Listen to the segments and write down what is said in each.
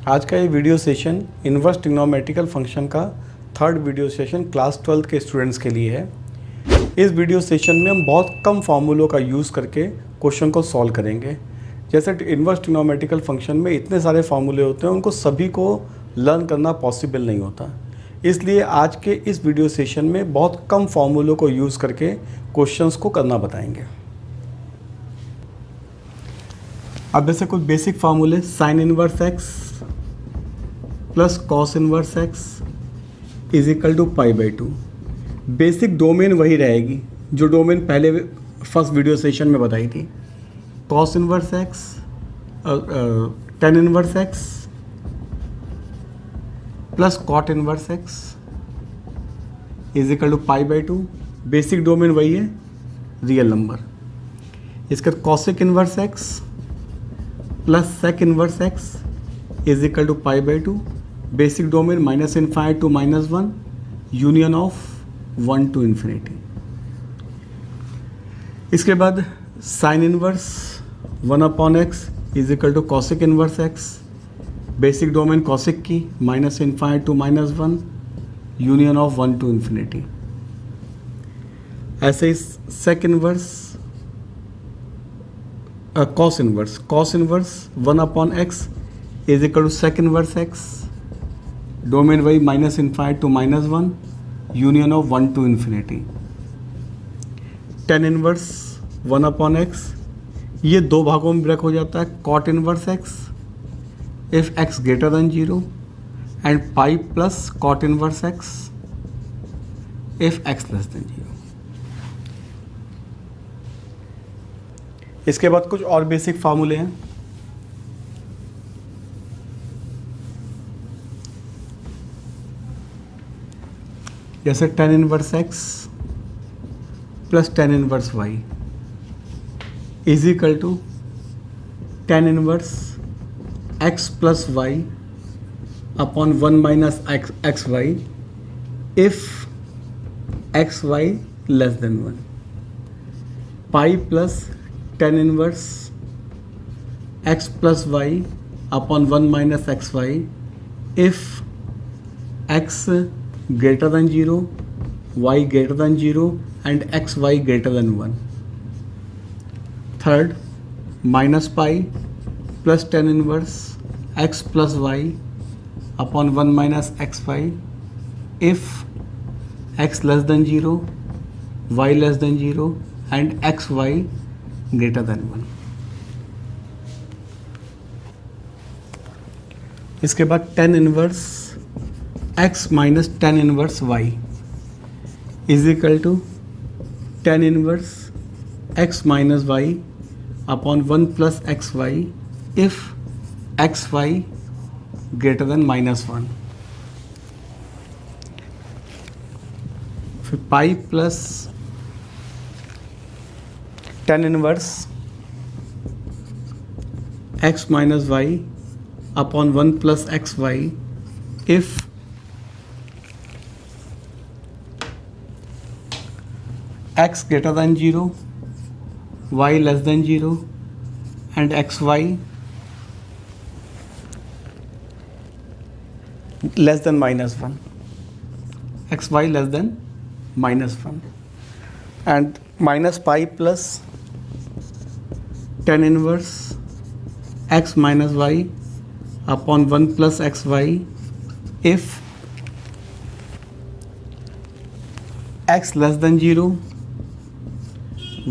आज का ये video session inverse trigonometrical function का थर्ड वीडियो सेशन क्लास 12 के स्टूडेंट्स के लिए है। इस वीडियो सेशन में हम बहुत कम फार्मूलों का यूज़ करके क्वेश्चन को सॉल्व करेंगे। जैसे इन्वर्स ट्रिग्नोमेट्रिकल फंक्शन में इतने सारे फार्मूले होते हैं, उनको सभी को लर्न करना पॉसिबल नहीं होता। इसलिए आज के इस वीडियो सेशन में बहुत कम फार्मूलों को यूज़ करके क्वेश्चंस को करना बताएंगे। अब जैसे कुछ बेसिक फार्मूले, sine inverse x plus cos inverse x is equal to pi by 2। Basic domain वही रहेगी जो डोमेन पहले फर्स्ट वीडियो सेशन में बताई थी। Cos inverse x, tan inverse x plus cot inverse x is equal to pi by 2। Basic domain वही है, real number. इसका cosec inverse x plus sec inverse x is equal to pi by 2। Basic domain minus infinite to minus 1, union of 1 to infinity. इसके बाद sine inverse 1 upon x is equal to cosec inverse x. Basic domain cosec की minus infinite to minus 1, union of 1 to infinity. ऐसे ही sec inverse cos inverse 1 upon x is equal to sec inverse x. Domain वही minus infinite to minus 1, union of 1 to infinity. Tan inverse 1 upon x, ये दो भागों में break हो जाता है। Cot inverse x if x greater than 0 and pi plus cot inverse x if x less than 0। इसके बाद कुछ और बेसिक फार्मूले हैं। जैसे tan inverse x plus tan inverse y is equal to tan inverse x plus y upon 1 minus x y if x y less than 1। Pi plus tan inverse x plus y upon 1 minus x y if x greater than 0, y greater than 0 and xy greater than 1. Third, minus pi plus tan inverse x plus y upon 1 minus xy if x less than 0, y less than 0 and xy greater than 1. इसके बाद tan inverse x minus tan inverse y is equal to tan inverse x minus y upon 1 plus x y if x y greater than minus 1। फिर pi plus tan inverse x minus y upon 1 plus x y if x greater than 0, y less than 0 and xy less than minus 1, xy less than minus 1 and minus pi plus tan inverse x minus y upon 1 plus xy if x less than 0,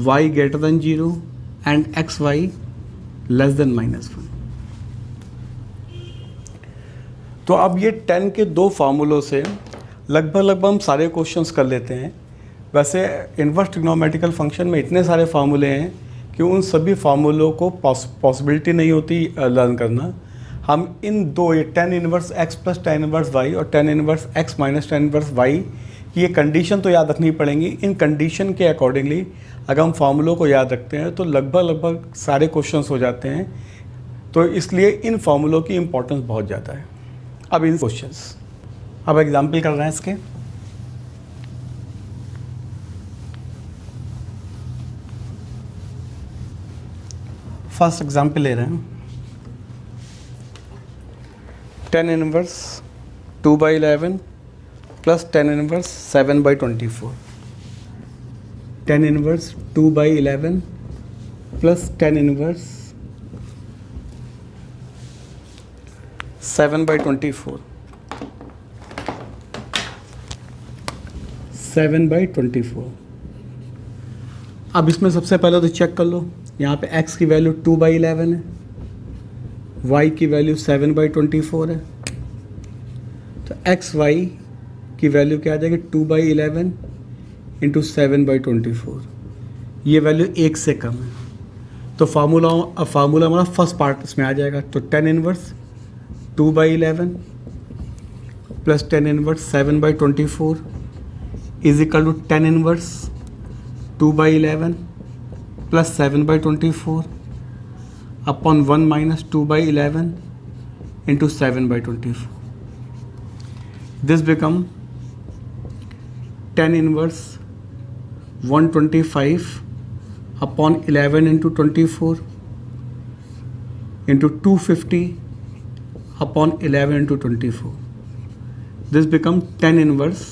y greater than 0 and xy less than minus 1। तो अब ये 10 के दो फार्मूलों से लगभग हम सारे questions कर लेते हैं। वैसे इन्वर्स ट्रिग्नोमेट्रिकल फंक्शन में इतने सारे फार्मूले हैं कि उन सभी फार्मूलों को पॉसिबिलिटी नहीं होती लर्न करना। हम इन दो, ये tan inverse x plus tan inverse y और tan inverse x minus tan inverse y, ये कंडीशन तो याद रखनी पड़ेंगी। इन कंडीशन के अकॉर्डिंगली अगर हम फार्मूलों को याद रखते हैं तो लगभग सारे क्वेश्चंस हो जाते हैं। तो इसलिए इन फार्मूलों की इम्पोर्टेंस बहुत ज़्यादा है। अब इन क्वेश्चंस, अब एग्जाम्पल कर रहे हैं इसके। फर्स्ट एग्जाम्पल ले रहे हैं। 10 inverse 2/11 plus 10 inverse 7/24. 10 inverse 2/11 plus 10 inverse 7/24. 7/24. अब इसमें सबसे पहले तो चेक कर लो, यहाँ पे x की वैल्यू 2/11 है, y की वैल्यू 7/24 है, तो एक्स वाई की वैल्यू क्या आ जाएगी 2/11 इंटू 7/24. ये वैल्यू 1 से कम है, तो फार्मूला हमारा फर्स्ट पार्ट इसमें आ जाएगा. तो 10 inverse 2/11 plus 10 inverse 7/24 is equal to 10 inverse 2/11 plus 7/24 upon 1 minus 2/11 into 7/24. This become 10 inverse 125 upon 11 into 24 into 250 upon 11 into 24. This become 10 inverse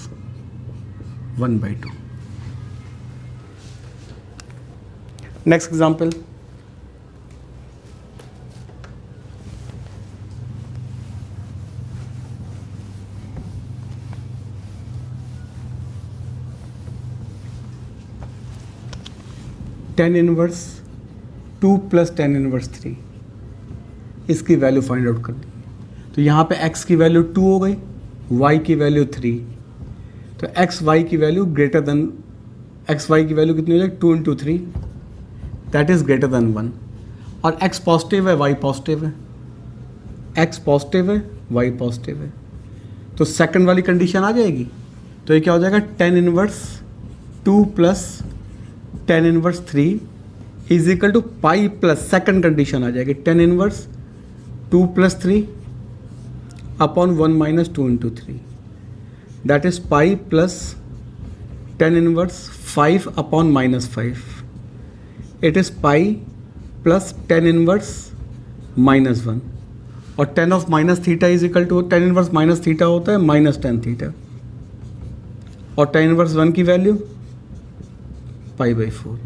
1/2. Next example. Tan inverse 2 plus 10 inverse 3, इसकी value find out करनी है. तो यहाँ पे x की value 2 हो गई, y की वैल्यू 3, तो एक्स वाई की value greater than x y की वैल्यू कितनी हो जाएगी 2 into 3 that is greater than 1. और x पॉजिटिव है y पॉजिटिव है, x पॉजिटिव है y पॉजिटिव है, तो सेकंड वाली कंडीशन आ जाएगी. तो ये क्या हो जाएगा 10 inverse 2 plus 10 inverse 3 is equal to pi plus second condition आ जाएगी 10 inverse 2 plus 3 upon 1 minus 2 into 3 that is pi plus 10 inverse 5 upon minus 5. It is pi plus 10 inverse minus 1 और 10 of minus theta is equal to 10 inverse minus theta होता है minus 10 theta और 10 inverse 1 की value π/4.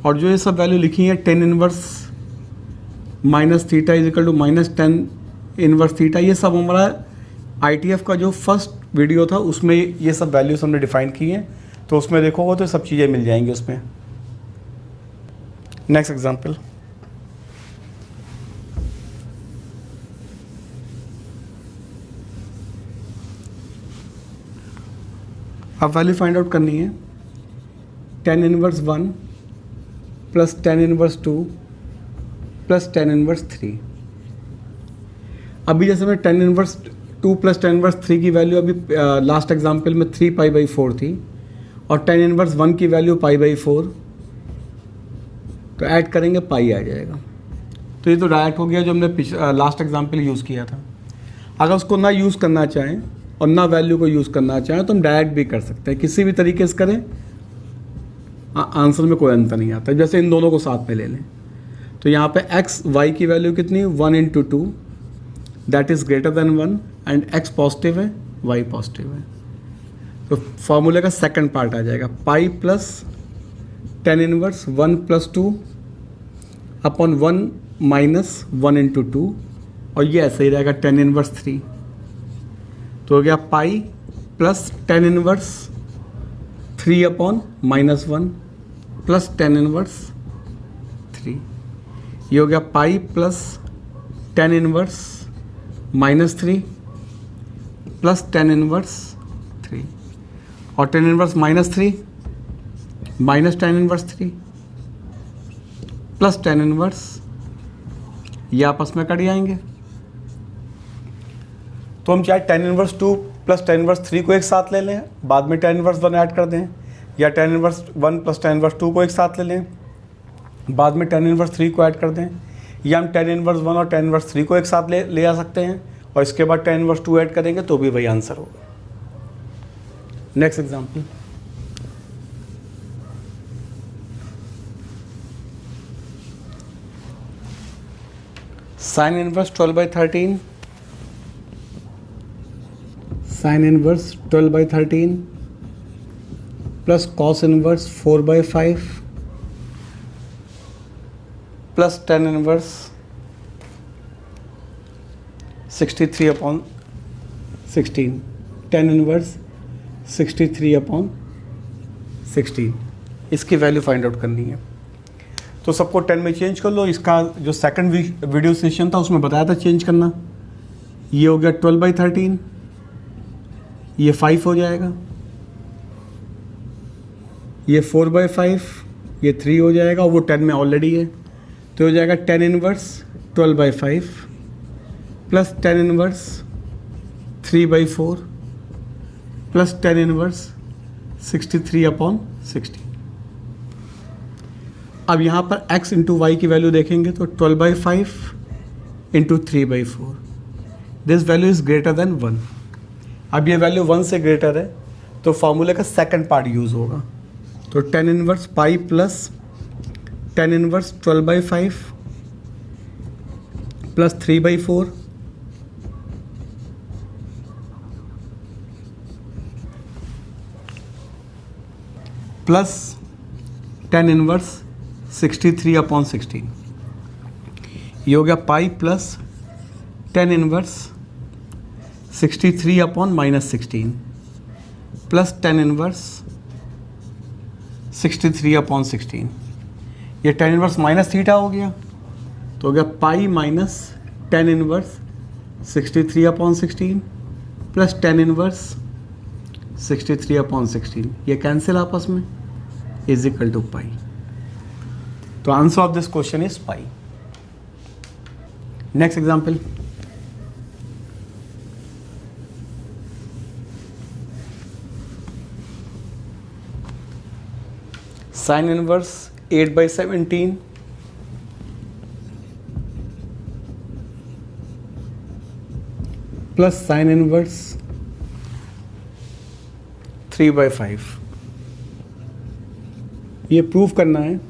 और जो ये सब value लिखी है 10 inverse minus theta is equal to minus 10 inverse theta, ये सब हमारा ITF का जो फर्स्ट वीडियो था उसमें ये सब वैल्यूज हमने डिफाइन की हैं, तो उसमें देखोगे तो सब चीज़ें मिल जाएंगी उसमें. Next example. अब वैल्यू फाइंड आउट करनी है 10 inverse 1 plus 10 inverse 2 plus 10 inverse 3. अभी जैसे मैं 10 इनवर्स 2 प्लस 10 इनवर्स 3 की वैल्यू अभी लास्ट एग्जांपल में 3 π/4 थी और 10 इनवर्स 1 की वैल्यू π/4, तो ऐड करेंगे पाई आ जाएगा. तो ये तो डायरेक्ट हो गया जो हमने लास्ट एग्जांपल यूज़ किया था. अगर उसको ना यूज़ करना चाहें और ना वैल्यू को यूज़ करना चाहें तो हम डायरेक्ट भी कर सकते हैं, किसी भी तरीके से करें आंसर में कोई अंतर नहीं आता. जैसे इन दोनों को साथ में ले लें तो यहाँ पे x y की वैल्यू कितनी है 1 into 2 that is greater than 1 and x positive है y पॉजिटिव है. तो फार्मूले का सेकंड पार्ट आ जाएगा पाई plus 10 inverse 1 plus 2 upon 1 minus 1 into 2 और ये ऐसे ही रहेगा 10 इनवर्स 3. तो हो गया पाई plus 10 inverse 3 upon minus 1 plus 10 inverse 3. ये हो गया पाई plus 10 inverse minus 3 plus 10 inverse 3 और 10 inverse minus 3 minus 10 inverse 3 plus 10 inverse, ये आपस में कट जाएंगे. तो हम चाहे 10 इनवर्स 2 प्लस 10 इनवर्स 3 को एक साथ ले लें, बाद में 10 इनवर्स 1 ऐड कर दें, या 10 इनवर्स 1 प्लस 10 इनवर्स 2 को एक साथ ले लें, बाद में 10 इनवर्स 3 को ऐड कर दें, या हम 10 इनवर्स 1 और 10 इनवर्स 3 को एक साथ ले आ सकते हैं और इसके बाद 10 इनवर्स 2 ऐड करेंगे तो भी वही आंसर होगा. Next example. Sine inverse 12/13, sine inverse 12/13 plus cos inverse 4/5 plus tan inverse 63/16, tan inverse 63/16, इसकी वैल्यू फाइंड आउट करनी है। तो सबको 10 में चेंज कर लो। इसका जो सेकंड वीडियो सेशन था उसमें बताया था चेंज करना। ये हो गया 12/13, ये 5 हो जाएगा, ये 4/5, ये 3 हो जाएगा, वो 10 में ऑलरेडी है, तो हो जाएगा 10 inverse 12/5 plus 10 inverse 3/4 plus 10 inverse 63/16। अब यहाँ पर x इंटू वाई की वैल्यू देखेंगे तो 12/5 into 3/4, this value is greater than 1। अब ये वैल्यू 1 से ग्रेटर है तो फॉर्मूले का सेकंड पार्ट यूज़ होगा। तो 10 इनवर्स पाई plus 10 inverse 12/5 plus 3/4 plus 10 inverse 63/16, ये हो गया पाई प्लस 10 इनवर्स 63/-16 प्लस 10 इनवर्स 63/16, ये 10 इनवर्स माइनस थीटा हो गया, तो हो गया pi minus 10 inverse 63/16 plus 10 inverse 63/16, ये कैंसिल आपस में, इज इक्वल टू पाई। तो answer of this question is pi. Next example, sine inverse 8/17 plus sine inverse 3/5, ये प्रूव करना है।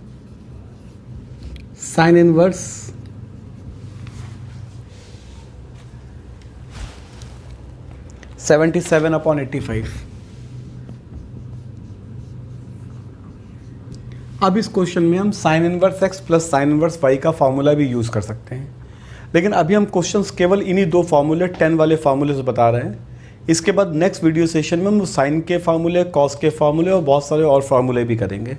Sine inverse 77/85। अब इस क्वेश्चन में हम sine inverse x plus sine inverse y का फार्मूला भी यूज़ कर सकते हैं, लेकिन अभी हम क्वेश्चंस केवल इन्हीं दो फार्मूले 10 वाले फार्मूले से बता रहे हैं। इसके बाद नेक्स्ट वीडियो सेशन में हम साइन के फार्मूले, कॉस के फार्मूले और बहुत सारे और फार्मूले भी करेंगे।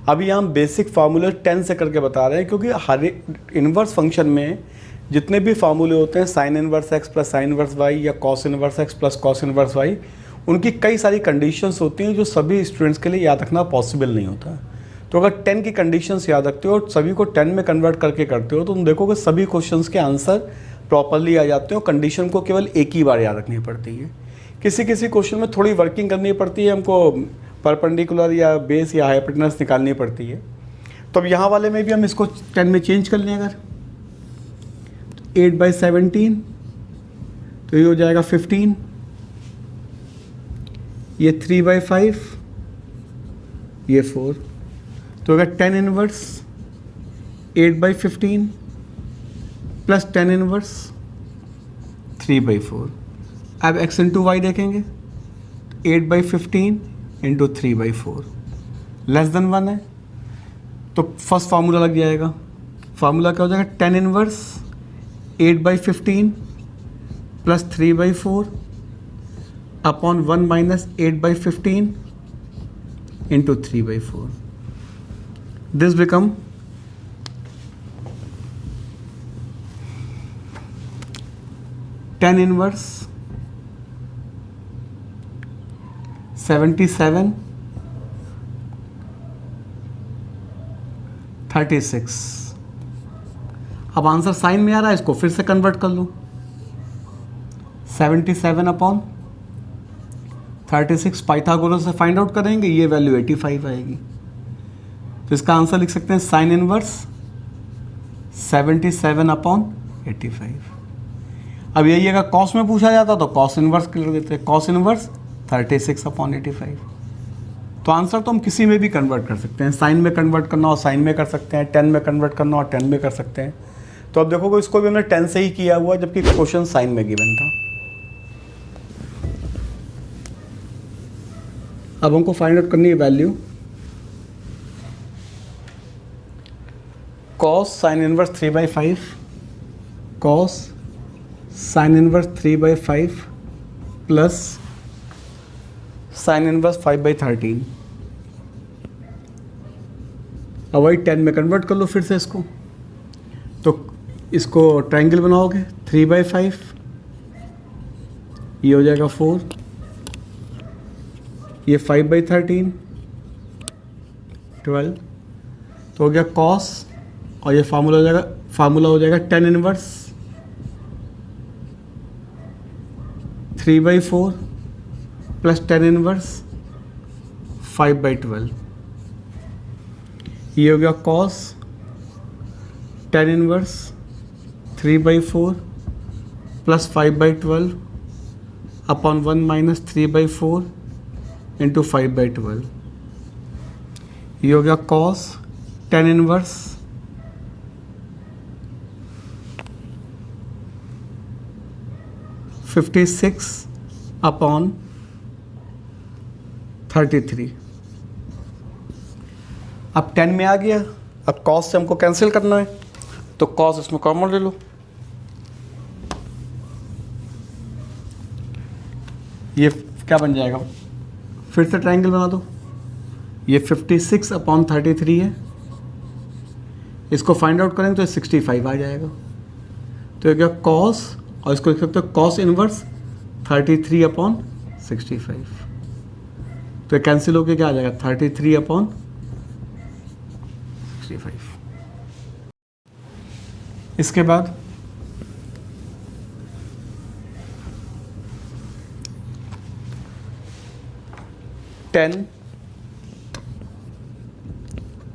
अभी हम बेसिक फार्मूले 10 से करके बता रहे हैं, क्योंकि हर इन्वर्स फंक्शन में जितने भी फार्मूले होते हैं, sine inverse x plus sine inverse y या cos inverse x plus cos inverse y, उनकी कई सारी कंडीशंस होती हैं जो सभी स्टूडेंट्स के लिए याद रखना पॉसिबल नहीं होता। तो अगर 10 की कंडीशंस याद रखते हो और सभी को 10 में कन्वर्ट करके करते हो तो तुम देखोगे सभी क्वेश्चंस के आंसर प्रॉपरली आ जाते हो। कंडीशन को केवल एक ही बार याद रखनी पड़ती है। किसी किसी क्वेश्चन में थोड़ी वर्किंग करनी पड़ती है, हमको परपेंडिकुलर या बेस या हाइपोटेनस निकालनी पड़ती है। तो अब यहाँ वाले में भी हम इसको 10 में चेंज कर लें, अगर 8/17 तो ये हो जाएगा 15, ये 3/5, ये 4, तो अगर 10 इनवर्स 8/15 प्लस 10 इनवर्स 3/4। अब x इंटू वाई देखेंगे, 8/15 इंटू 3/4 लेस देन 1 है, तो फर्स्ट फार्मूला लग जाएगा। फार्मूला क्या हो जाएगा, 10 inverse 8/15 plus 3/4 upon 1 minus 8/15 into 3/4। This become 10 inverse 77/36। अब आंसर साइन में आ रहा है, इसको फिर से कन्वर्ट कर लो। 77/36 पाइथागोरस से फाइंड आउट करेंगे, ये वैल्यू 85 आएगी। तो इसका आंसर लिख सकते हैं साइन इनवर्स 77/85। अब यही अगर कॉस में पूछा जाता तो कॉस इनवर्स कर देते, कॉस इनवर्स 36/85। तो आंसर तो हम किसी में भी कन्वर्ट कर सकते हैं। साइन में कन्वर्ट करना हो साइन में कर सकते हैं, 10 में कन्वर्ट करना हो 10 में कर सकते हैं। तो अब देखोगे इसको भी हमने 10 से ही किया हुआ जबकि क्वेश्चन साइन में गिवन था। अब हमको फाइंड आउट करनी है value cos sin inverse 3/5 cos sin inverse 3/5 plus sin inverse 5/13। अब वही 10 में कन्वर्ट कर लो फिर से इसको, तो इसको ट्रायंगल बनाओगे 3/5, ये हो जाएगा 4, ये 5/13 12, तो हो गया cos, और ये फार्मूला हो जाएगा 10 इनवर्स 3/4 प्लस 10 इनवर्स 5/12, ये हो गया cos 10 inverse 3/4 plus 5/12 upon 1 minus 3/4 into 5/12, ये हो गया cos 10 इनवर्स 56 अपॉन 33। अब 10 में आ गया, अब cos से हमको कैंसिल करना है, तो cos इसमें कॉमन ले लो, ये क्या बन जाएगा, फिर से ट्रायंगल बना दो, ये 56 अपॉन 33 है, इसको फाइंड आउट करेंगे तो 65 आ जाएगा, तो ये क्या cos, और इसको लिख सकते हो cos इनवर्स 33 अपॉन 65, तो कैंसिल होके क्या आ जाएगा 33 अपॉन 65। इसके बाद टेन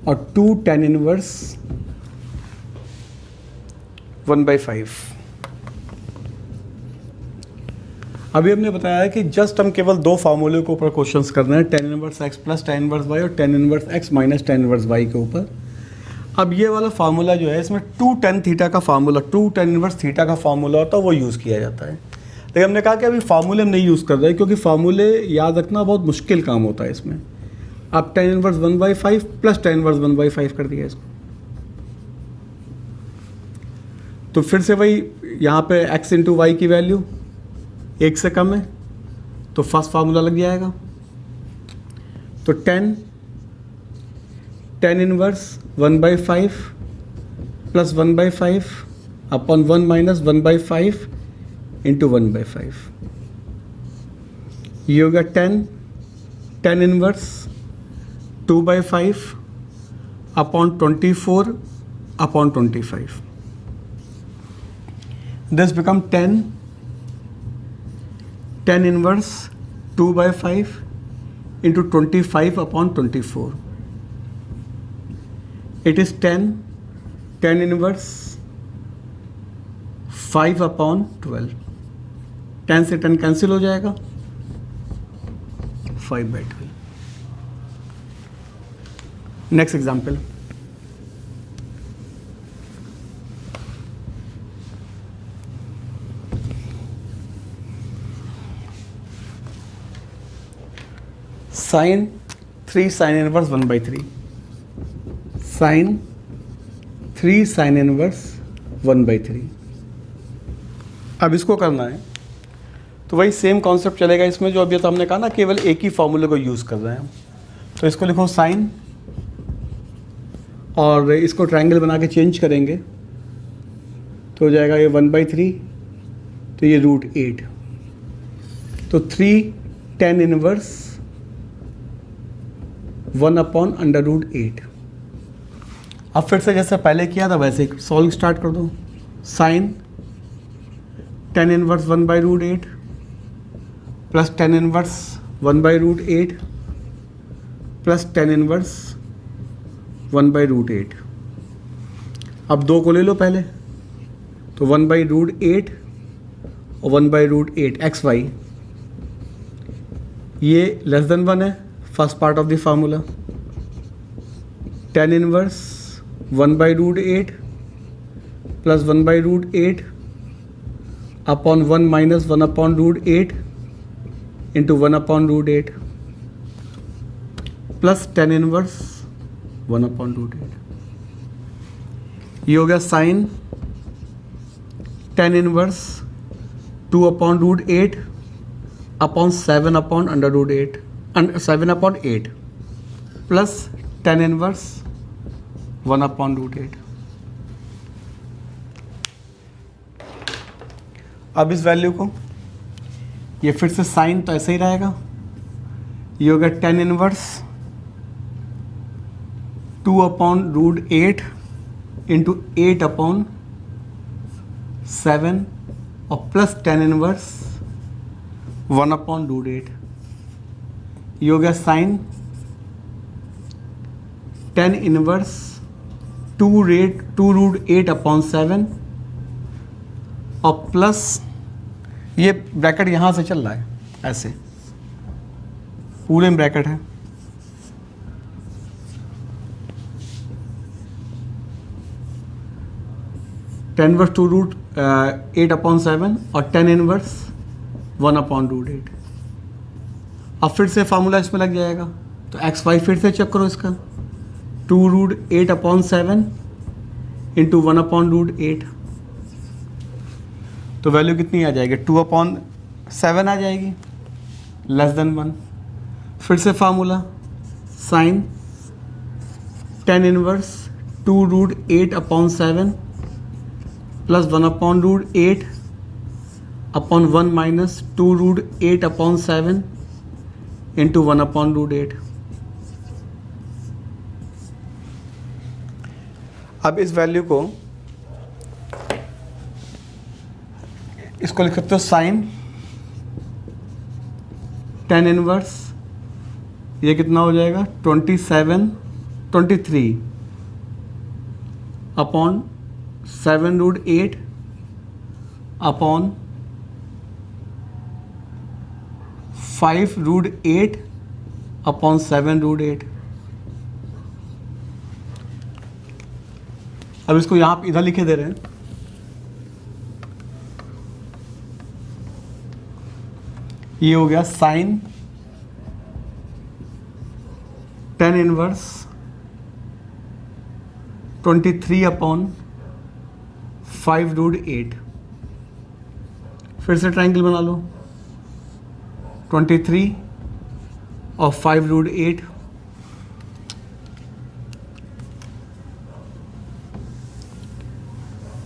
और 2 tan इनवर्स 1/5। अभी हमने बताया है कि जस्ट हम केवल दो फार्मूले के ऊपर क्वेश्चंस कर रहे हैं, tan inverse x plus tan inverse y और tan inverse x minus tan inverse y के ऊपर। अब ये वाला फार्मूला जो है इसमें 2 tan थीटा का फार्मूला, 2 tan इनवर्स थीटा का फार्मूला होता है, वो यूज़ किया जाता है। लेकिन हमने कहा कि अभी फार्मूले हम नहीं यूज़ कर रहे हैं क्योंकि फार्मूले याद रखना बहुत मुश्किल काम होता है इसमें। अब tan inverse 1/5 plus tan inverse 1/5 कर दिया इसको, तो फिर से वही यहाँ पे x इंटू वाई की वैल्यू 1 से कम है तो फर्स्ट फार्मूला लग जाएगा, तो tan inverse 1/5 plus 1/5 upon 1 minus 1/5 into 1/5, ये हो गया tan inverse 2/5 upon 24 upon 25, this become tan inverse 2/5 into 25 upon 24, it is tan inverse 5 upon 12, 10 से 10 कैंसिल हो जाएगा 5/12। Next example, sin 3 sin inverse 1/3, sin 3 sin inverse 1/3। अब इसको करना है तो वही सेम कॉन्सेप्ट चलेगा इसमें जो अभी तो हमने कहा ना, केवल एक ही फॉर्मूले को यूज़ कर रहे हैं हम। तो इसको लिखो साइन, और इसको ट्रायंगल बना के चेंज करेंगे तो हो जाएगा ये 1/3, तो ये √8, तो 3 tan इनवर्स 1 अपॉन √8। अब फिर से जैसे पहले किया था वैसे ही सॉल्व स्टार्ट कर दो, sine tan inverse 1/√8 plus tan inverse 1/√8 plus tan inverse 1/√8। अब दो को ले लो पहले, तो 1/√8 और 1/√8 xy, ये लेस देन 1 है, first part of the formula, tan inverse 1/√8 plus 1/√8 upon 1 minus 1/√8 into 1/√8 plus tan inverse 1/√8। ये हो गया sine tan inverse 2/√8 upon 7/√8 7/8 plus tan inverse 1/√8। अब इस वैल्यू को, ये फिर से साइन तो ऐसे ही रहेगा, ये हो गया tan इनवर्स 2/√8 इंटू 8/7 और प्लस tan इनवर्स 1/√8। ये हो गया साइन tan इनवर्स 2√8/7 और प्लस, ये ब्रैकेट यहाँ से चल रहा है ऐसे, पूरे में ब्रैकेट है, tan इनवर्स 2√8/7 और tan इनवर्स 1/√8। अब फिर से फार्मूला इसमें लग जाएगा, तो एक्स वाई फिर से चेक करो इसका, 2√8/7 इंटू 1/√8, तो वैल्यू कितनी आ जाएगी, 2/7 आ जाएगी, लेस देन 1। फिर से formula, sine tan inverse 2√8/7 plus 1/√8 upon 1 minus 2√8/7 into 1/√8। अब इस वैल्यू को, इसको लिख सकते हो साइन tan इनवर्स, ये कितना हो जाएगा 23 अपॉन 7√8 अपॉन 5√8 अपॉन 7√8। अब इसको यहाँ इधर लिखे दे रहे हैं, ये हो गया साइन tan इनवर्स 23/5√8। फिर से ट्रायंगल बना लो, 23 और 5√8,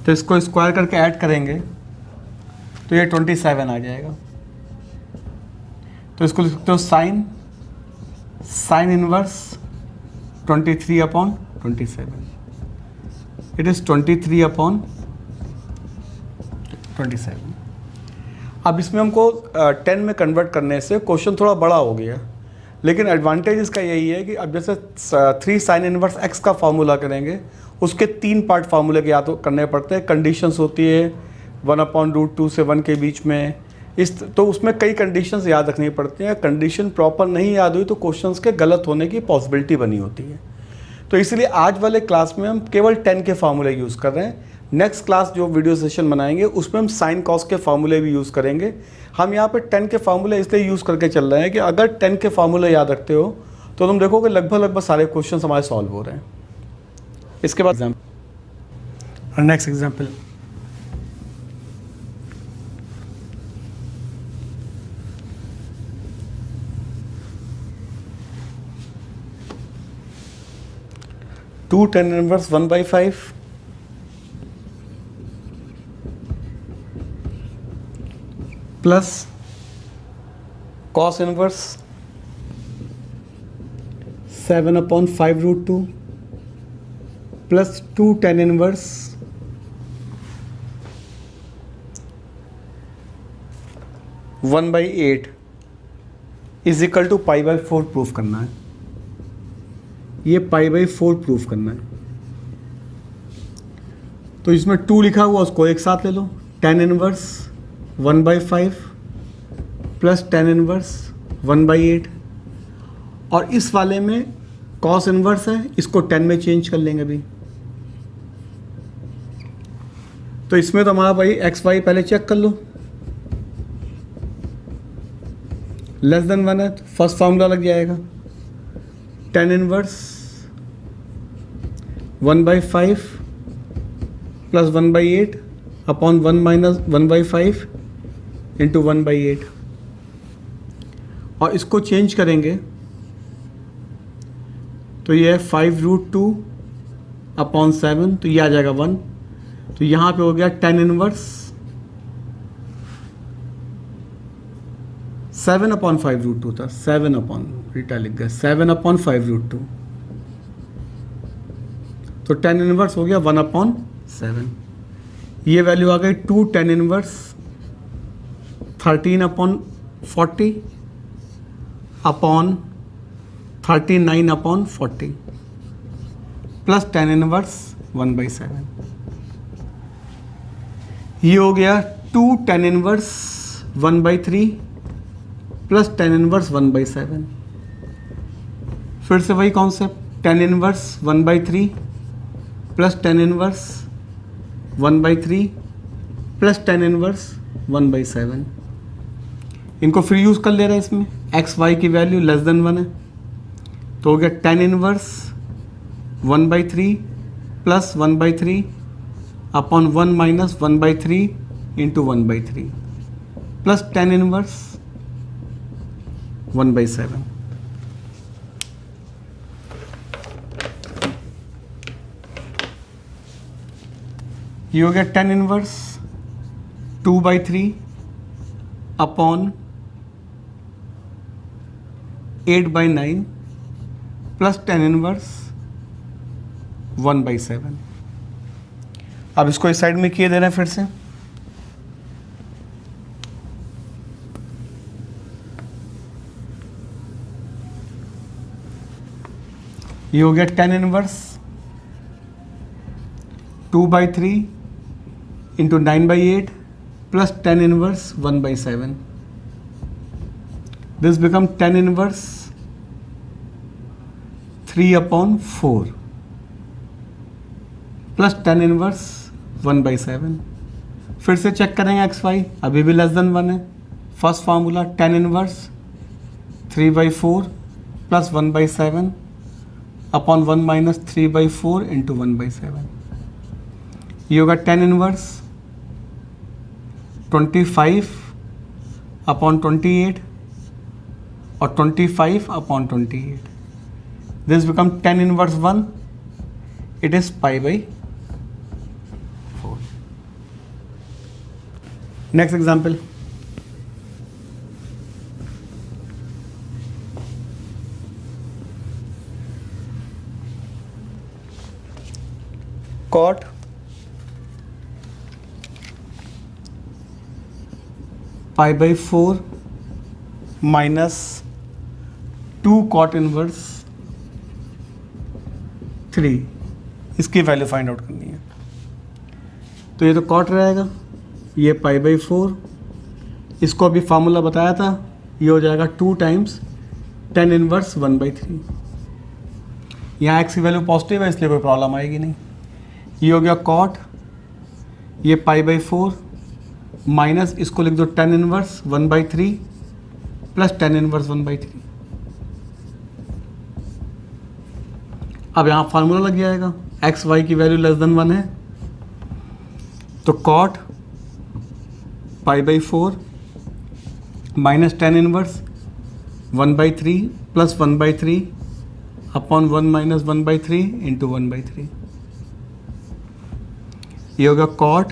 तो इसको स्क्वायर करके ऐड करेंगे तो ये 27 आ जाएगा। तो इसको लिख सकते हो साइन इनवर्स 23/27, इट इज़ 23/27। अब इसमें हमको 10 में कन्वर्ट करने से क्वेश्चन थोड़ा बड़ा हो गया, लेकिन एडवांटेज इसका यही है कि अब जैसे 3 साइन इनवर्स x का फार्मूला करेंगे, उसके 3 पार्ट फार्मूले के याद करने पड़ते हैं। कंडीशंस होती है 1/√2 से 1 के बीच में, तो उसमें कई कंडीशंस याद रखनी पड़ती हैं। कंडीशन प्रॉपर नहीं याद हुई तो क्वेश्चंस के गलत होने की पॉसिबिलिटी बनी होती है। तो इसलिए आज वाले क्लास में हम केवल 10 के फार्मूले यूज़ कर रहे हैं। नेक्स्ट क्लास जो वीडियो सेशन बनाएंगे उसमें हम साइन कॉस के फार्मूले भी यूज़ करेंगे। हम यहाँ पे 10 के फार्मूले इसलिए यूज़ करके चल रहे हैं कि अगर 10 के फार्मूले याद रखते हो तो तुम देखोगे लगभग सारे क्वेश्चन हमारे सॉल्व हो रहे हैं। इसके बाद next example, two tan inverse 1/5 plus cos inverse 7/5√2 plus 2 tan inverse 1/8 is equal to π/4 proof करना है। ये π/4 प्रूफ करना है, तो इसमें 2 लिखा हुआ उसको एक साथ ले लो, tan inverse 1/5 plus tan inverse 1/8, और इस वाले में cos इनवर्स है, इसको 10 में चेंज कर लेंगे अभी। तो इसमें तो हमारा भाई एक्स वाई पहले चेक कर लो, लेस देन 1 है तो फर्स्ट फार्मूला लग जाएगा, tan inverse 1/5 plus 1/8 upon 1 minus 1/5 into 1/8, और इसको चेंज करेंगे तो ये है 5√2 अपॉन 7, तो ये आ जाएगा 1। तो यहाँ पे हो गया tan इनवर्स 7 अपॉन 5√2 था, 7 अपॉन रीटा लिख गया 7 अपॉन 5√2, तो tan इनवर्स हो गया 1 अपॉन 7। ये वैल्यू आ गई 2 tan inverse 13 upon 40 upon 39 upon 40 plus tan inverse 1/7। ये हो गया 2 tan inverse 1/3 plus tan inverse 1/7। फिर से वही concept, tan inverse 1/3 plus tan inverse 1/3 plus tan inverse 1/7। इनको फिर यूज़ कर ले रहे हैं इसमें, एक्स वाई की वैल्यू लेस देन 1 है, तो हो गया tan inverse 1/3 plus 1/3 upon 1 minus 1/3 into 1/3 plus tan inverse 1/7। ये हो गया tan inverse 2/3 upon 8/9 plus tan inverse 1/7। अब इसको इस साइड में किए दे रहे हैं फिर से, ये हो गया tan inverse 2/3 into 9/8 plus tan inverse 1/7। This become tan inverse 3 upon 4 plus tan inverse 1/7। फिर से चेक करेंगे एक्स वाई, अभी भी लेस देन 1 है। First formula tan inverse 3/4 plus 1/7 upon 1 minus 3/4 into 1/7। ये होगा tan इनवर्स 25 अपॉन 28 और 25 upon 28। This become tan inverse 1, it is π/4। Next example, cot π/4 minus 2 cot inverse 3, इसकी वैल्यू फाइंड आउट करनी है। तो ये तो cot रहेगा, ये π/4, इसको अभी फार्मूला बताया था, ये हो जाएगा 2 टाइम्स tan इनवर्स 1/3। यहाँ x की वैल्यू पॉजिटिव है इसलिए कोई प्रॉब्लम आएगी नहीं। ये हो गया cot, ये π/4 माइनस इसको लिख दो tan inverse 1/3 plus tan inverse 1/3। अब यहाँ फार्मूला लग जाएगा, एक्स वाई की वैल्यू लेस देन 1 है, तो cot π/4 minus tan inverse 1/3 plus 1/3 upon 1 minus 1/3 into 1/3। ये होगा cot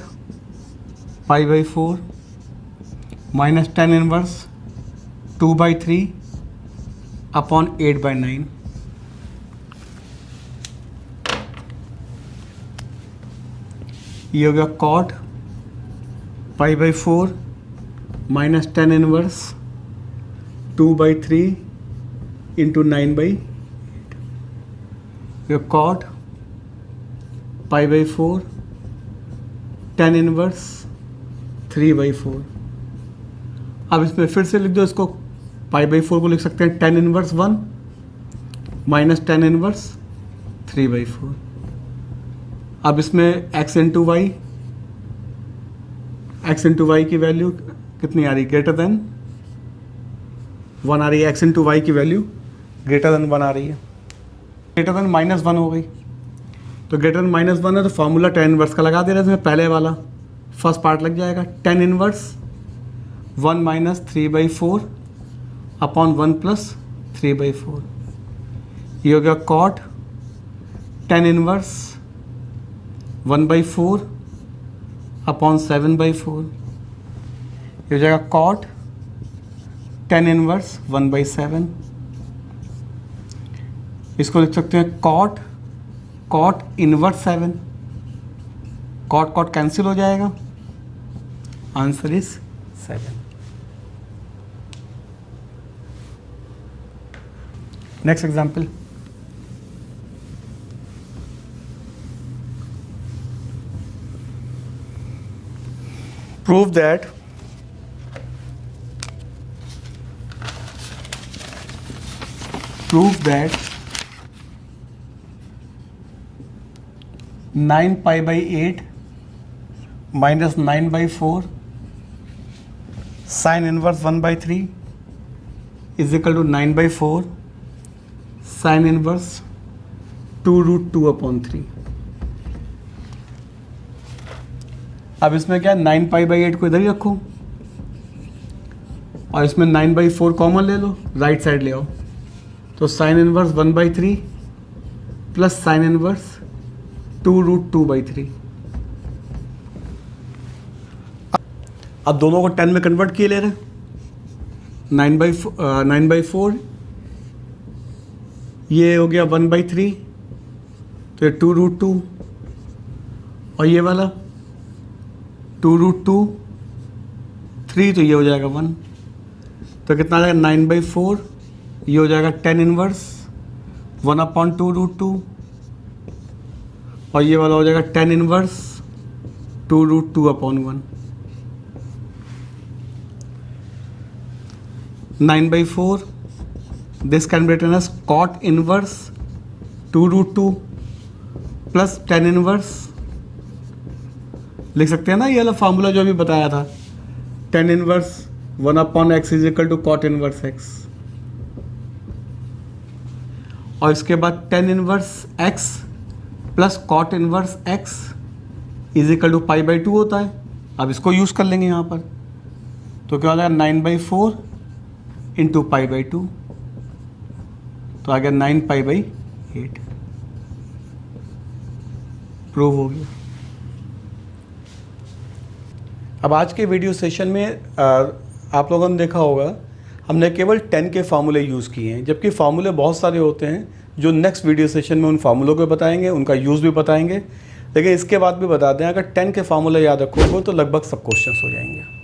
π/4 minus tan inverse 2/3 upon 8/9। ये हो गया cot π/4 minus tan inverse 2/3 into 9/8। ये cot π/4 tan इनवर्स 3/4। अब इसमें फिर से लिख दो, इसको π/4 को लिख सकते हैं tan inverse 1 minus tan inverse 3/4। अब इसमें x into y x into y की वैल्यू कितनी आ रही, ग्रेटर देन 1 आ रही है। x इंटू वाई की वैल्यू ग्रेटर देन 1 आ रही है, ग्रेटर देन -1 हो गई। तो ग्रेटर देन -1 है तो फार्मूला tan इनवर्स का लगा दे रहे हैं इसमें, पहले वाला फर्स्ट पार्ट लग जाएगा। tan inverse 1 minus 3/4 upon 1 plus 3/4, ये हो गया कॉट tan इनवर्स 1/4 अपॉन 7/4, ये हो जाएगा कॉट tan इनवर्स 1/7। इसको लिख सकते हैं कॉट इनवर्स 7, कॉट कैंसिल हो जाएगा, answer is 7। Next example, prove that prove that 9 pi by 8 minus 9/4 sin inverse 1/3 is equal to 9/4 sin inverse 2√2/3। अब इसमें क्या 9 pi by 8 को इधर ही रखो और इसमें 9/4 कॉमन ले लो, राइट साइड ले आओ, तो sine inverse 1/3 plus sine inverse 2√2/3। अब दोनों को 10 में कन्वर्ट किए ले रहे हैं, 9/4 ये हो गया 1/3, तो ये 2√2 और ये वाला 2√2 3, तो ये हो जाएगा 1, तो कितना आ जाएगा 9/4, ये हो जाएगा tan इनवर्स 1/2√2 और ये वाला हो जाएगा tan inverse 2√2/1। 9/4 this can be written as cot inverse 2√2 plus tan inverse, लिख सकते हैं ना, ये वाला फार्मूला जो अभी बताया था, tan inverse 1/x is equal to cot inverse x, और इसके बाद tan inverse x plus cot inverse x is equal to π/2 होता है। अब इसको यूज़ कर लेंगे यहाँ पर, तो क्या हो जाएगा 9/4 इंटू π/2, तो आ गया 9 π/8, प्रूव हो गया। अब आज के वीडियो सेशन में आप लोगों ने देखा होगा हमने केवल 10 के फार्मूले यूज़ किए हैं, जबकि फार्मूले बहुत सारे होते हैं जो नेक्स्ट वीडियो सेशन में उन फार्मूलों को बताएंगे, उनका यूज़ भी बताएंगे। लेकिन इसके बाद भी बता दें, अगर 10 के फार्मूले याद रखोगे तो लगभग सब क्वेश्चंस हो जाएंगे।